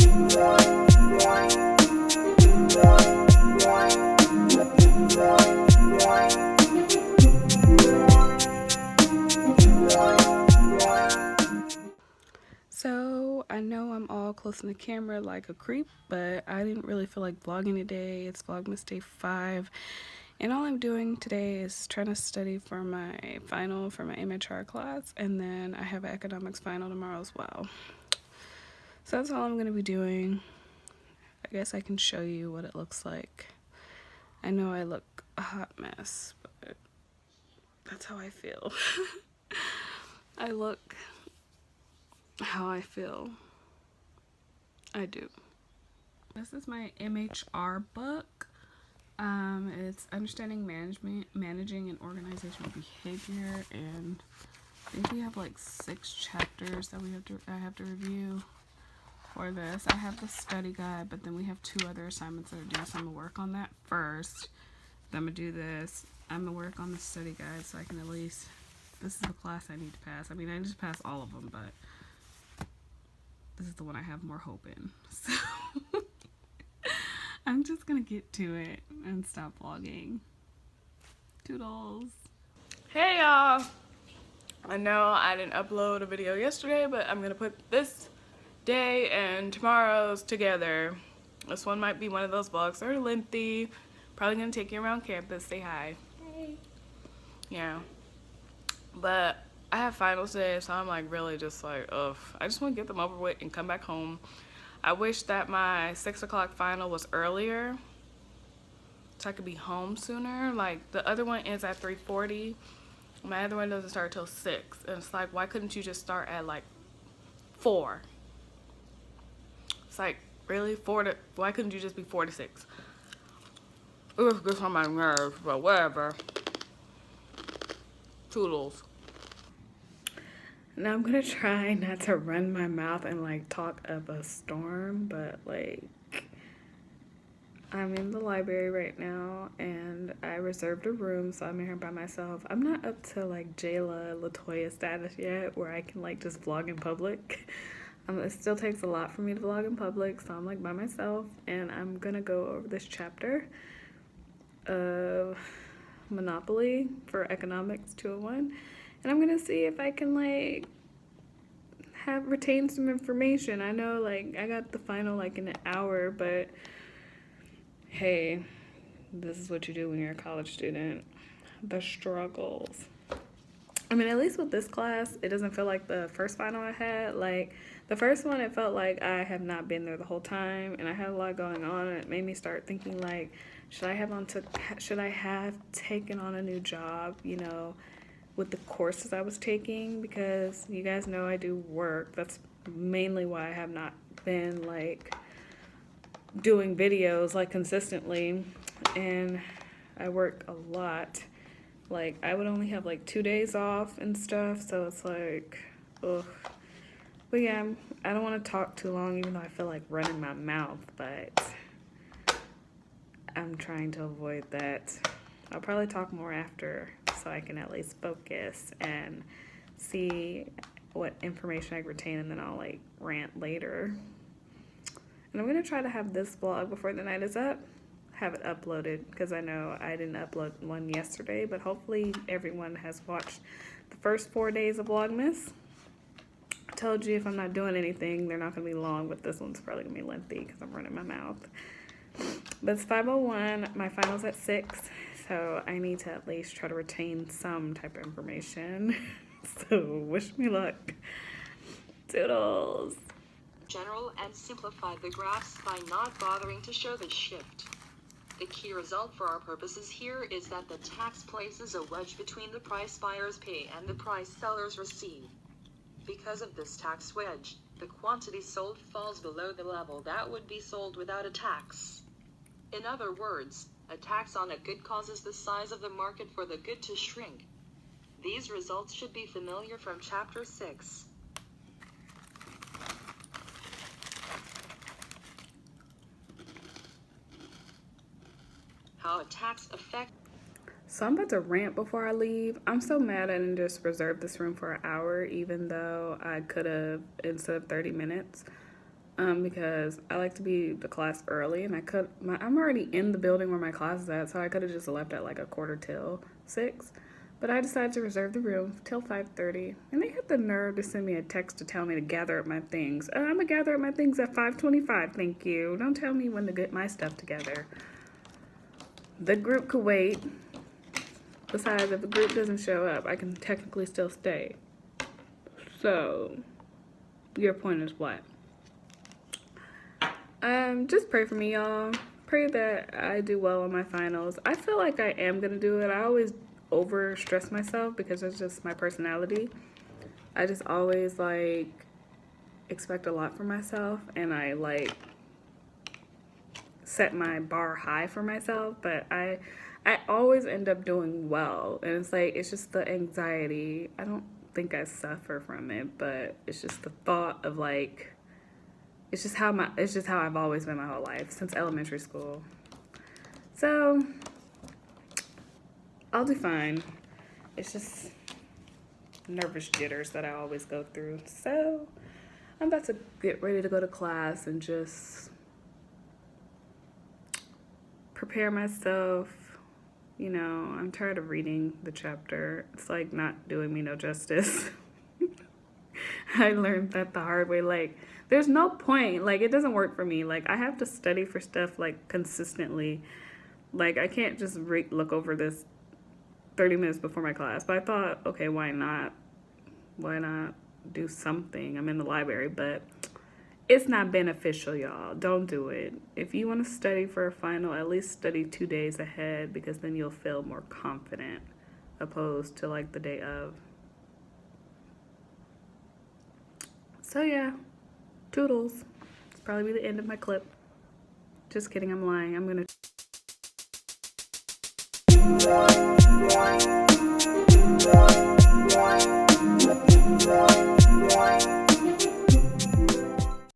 So I know I'm all close in the camera like a creep, but I didn't really feel like vlogging today. It's Vlogmas Day 5, and all I'm doing today is trying to study for my final for my MHR class, and then I have an economics final tomorrow as well. So that's all I'm going to be doing. I guess I can show you what it looks like. I know I look a hot mess, but that's how I feel. I look how I feel. I do. This is my MHR book. It's Understanding Managing and Organizational Behavior, and I think we have like 6 chapters that I have to review for this. I have the study guide, but then we have 2 other assignments that are due, so I'm gonna work on that first. Then I'm gonna do this. I'm gonna work on the study guide so I can at least, this is the class I need to pass. I mean, I need to pass all of them, but this is the one I have more hope in. So I'm just gonna get to it and stop vlogging. Toodles. Hey y'all! I know I didn't upload a video yesterday, but I'm gonna put this day and tomorrow's together. This one might be one of those vlogs that are lengthy. Probably gonna take you around campus, say hi. Hey. Yeah. But I have finals today, so I'm like really just like, ugh. I just want to get them over with and come back home. I wish that my 6 o'clock final was earlier so I could be home sooner. Like the other one ends at 3:40. My other one doesn't start till 6. And it's like, why couldn't you just start at like 4? It's like, really? Why couldn't you just be 4 to 6? It gets on my nerves, but whatever. Toodles. Now I'm gonna try not to run my mouth and like talk up a storm, but like I'm in the library right now and I reserved a room, so I'm in here by myself. I'm not up to like Jayla Latoya status yet where I can like just vlog in public. It still takes a lot for me to vlog in public, so I'm like by myself, and I'm gonna go over this chapter of Monopoly for Economics 201, and I'm gonna see if I can like retain some information. I know like I got the final like in an hour, but hey, this is what you do when you're a college student. The struggles. I mean, at least with this class, it doesn't feel like the first final I had. Like the first one, it felt like I have not been there the whole time, and I had a lot going on, and it made me start thinking like, should I have taken on a new job, you know, with the courses I was taking? Because you guys know I do work. That's mainly why I have not been like doing videos like consistently, and I work a lot. Like I would only have like 2 days off and stuff, so it's like, ugh. But yeah, I don't want to talk too long, even though I feel like running my mouth, but I'm trying to avoid that. I'll probably talk more after so I can at least focus and see what information I retain, and then I'll like rant later. And I'm gonna try to have this vlog before the night is up, have it uploaded, because I know I didn't upload one yesterday, but hopefully everyone has watched the first 4 days of Vlogmas. I told you if I'm not doing anything, they're not gonna be long, but this one's probably gonna be lengthy because I'm running my mouth. But it's 5:01, my final's at 6, so I need to at least try to retain some type of information. So wish me luck. Toodles. General and simplify the graphs by not bothering to show the shift. The key result for our purposes here is that the tax places a wedge between the price buyers pay and the price sellers receive. Because of this tax wedge, the quantity sold falls below the level that would be sold without a tax. In other words, a tax on a good causes the size of the market for the good to shrink. These results should be familiar from Chapter 6. How a tax affects. So I'm about to rant before I leave. I'm so mad I didn't just reserve this room for an hour, even though I could have instead of 30 minutes. because I like to be to class early, and I'm already in the building where my class is at, so I could have just left at like a quarter till 6. But I decided to reserve the room till 5:30, and they had the nerve to send me a text to tell me to gather up my things. I'm gonna gather up my things at 5:25, thank you. Don't tell me when to get my stuff together. The group could wait. Besides, if the group doesn't show up, I can technically still stay. So, your point is what? Just pray for me, y'all. Pray that I do well on my finals. I feel like I am gonna do it. I always over stress myself because it's just my personality. I just always like expect a lot from myself, and I like set my bar high for myself, but I always end up doing well, and it's just the anxiety. I don't think I suffer from it, but it's just the thought of like it's just how I've always been my whole life since elementary school. So I'll do fine. It's just nervous jitters that I always go through. So I'm about to get ready to go to class and just prepare myself. You know, I'm tired of reading the chapter. It's like not doing me no justice. I learned that the hard way. Like, there's no point. Like, it doesn't work for me. Like, I have to study for stuff like consistently. Like, I can't just look over this 30 minutes before my class. But I thought, okay, why not? Why not do something? I'm in the library, but it's not beneficial, y'all. Don't do it. If you want to study for a final, at least study 2 days ahead, because then you'll feel more confident opposed to like the day of. So yeah, toodles. It's probably be the end of my clip. Just kidding, I'm lying. I'm gonna